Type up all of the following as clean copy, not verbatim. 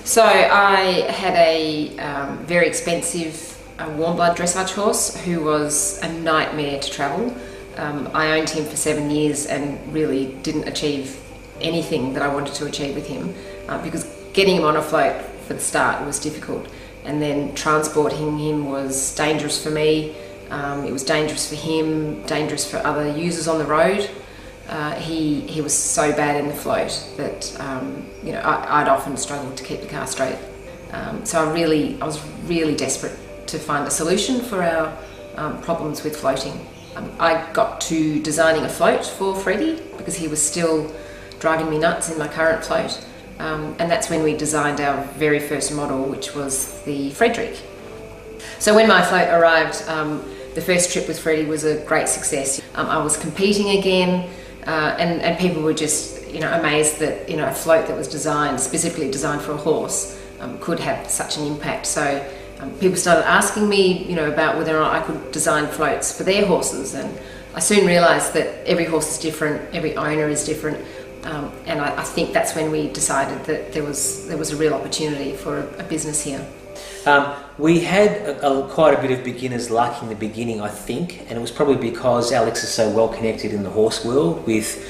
So I had a very expensive warm blood dressage horse who was a nightmare to travel. I owned him for 7 years and really didn't achieve anything that I wanted to achieve with him because getting him on a float for the start was difficult, and then transporting him was dangerous for me. It was dangerous for him, dangerous for other users on the road. He was so bad in the float that I'd often struggled to keep the car straight. So I was really desperate to find a solution for our problems with floating. I got to designing a float for Freddie because he was still driving me nuts in my current float, and that's when we designed our very first model, which was the Frederick. So when my float arrived, the first trip with Freddie was a great success. I was competing again, and people were just amazed that a float that was specifically designed for a horse could have such an impact. So people started asking me about whether or not I could design floats for their horses, and I soon realised that every horse is different, every owner is different, and I think that's when we decided that there was a real opportunity for a business here. We had quite a bit of beginner's luck in the beginning, I think, and it was probably because Alex is so well connected in the horse world with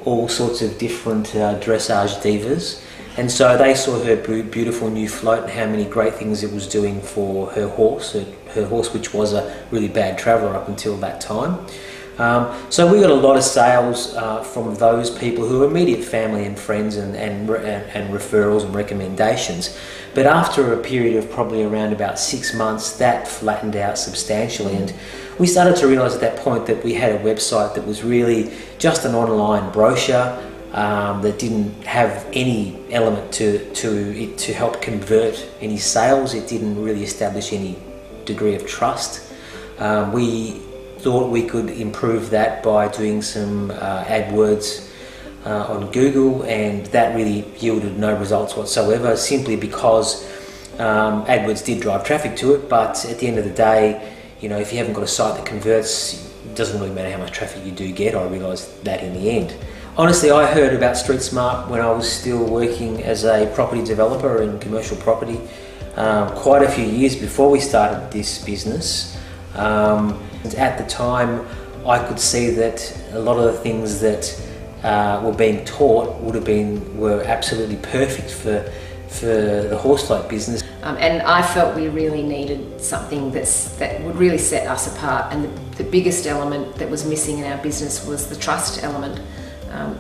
all sorts of different dressage divas, and so they saw her beautiful new float and how many great things it was doing for her horse, which was a really bad traveller up until that time. So we got a lot of sales from those people who were immediate family and friends and referrals and recommendations. But after a period of probably around about 6 months, that flattened out substantially, and we started to realise at that point that we had a website that was really just an online brochure that didn't have any element to it to help convert any sales. It didn't really establish any degree of trust. We thought we could improve that by doing some AdWords on Google, and that really yielded no results whatsoever, simply because AdWords did drive traffic to it, but at the end of the day, if you haven't got a site that converts, it doesn't really matter how much traffic you do get. I realised that in the end. Honestly, I heard about Street Smart when I was still working as a property developer in commercial property, quite a few years before we started this business. At the time, I could see that a lot of the things that were being taught were absolutely perfect for the horse float business. And I felt we really needed something that would really set us apart, and the biggest element that was missing in our business was the trust element,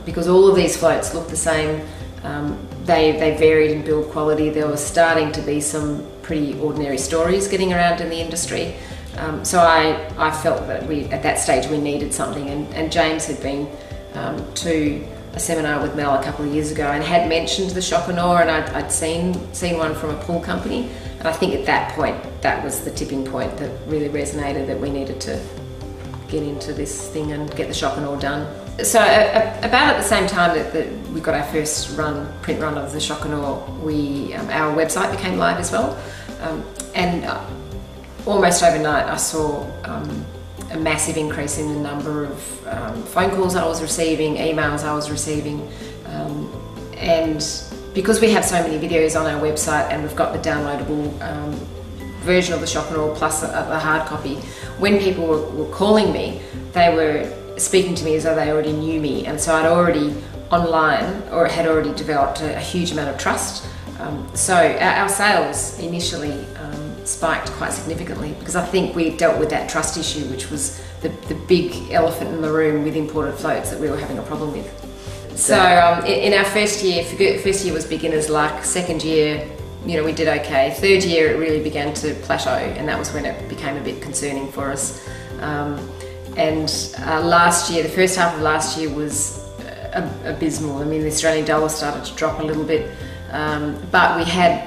because all of these floats looked the same. They varied in build quality. There was starting to be some pretty ordinary stories getting around in the industry. So I felt that at that stage we needed something, and James had been to a seminar with Mel a couple of years ago and had mentioned the shock and awe, and I'd seen one from a pool company, and I think at that point that was the tipping point that really resonated, that we needed to get into this thing and get the shock and awe done. So about at the same time that we got our first print run of the shock and awe, our website became live as well, and almost overnight I saw a massive increase in the number of phone calls I was receiving, emails I was receiving, and because we have so many videos on our website and we've got the downloadable version of the shock and awe plus a hard copy, when people were calling me, they were speaking to me as though they already knew me, and so I'd already had already developed a huge amount of trust. So our sales initially spiked quite significantly, because I think we dealt with that trust issue, which was the big elephant in the room with imported floats that we were having a problem with. So in our first year was beginner's luck. Second year, we did okay. Third year it really began to plateau, and that was when it became a bit concerning for us. And last year, the first half of last year was abysmal. I mean, the Australian dollar started to drop a little bit. But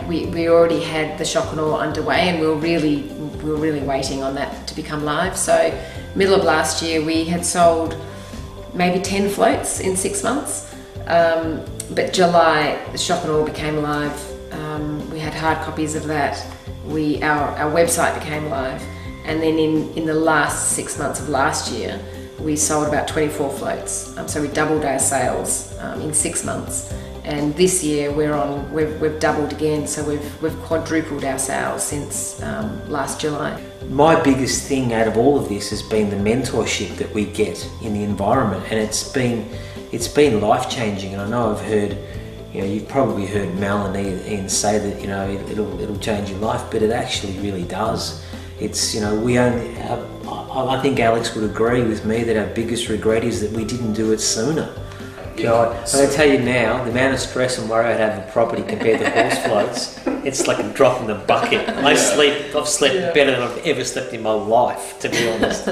we already had the shock and awe underway, and we were really waiting on that to become live. So middle of last year we had sold maybe 10 floats in 6 months, but July the shock and awe became live. We had hard copies of that. Our website became live, and then in the last 6 months of last year we sold about 24 floats. So we doubled our sales in 6 months. and this year we've doubled again, so we've quadrupled our sales since last July. My biggest thing out of all of this has been the mentorship that we get in the environment, and it's been life-changing. And I know I've heard, you've probably heard Mel and Ian say that it'll change your life, but it actually really does. It's we only I think Alex would agree with me that our biggest regret is that we didn't do it sooner. I tell you now, the amount of stress and worry I'd have a property compared to horse floats, it's like a drop in the bucket. I've slept better than I've ever slept in my life, to be honest.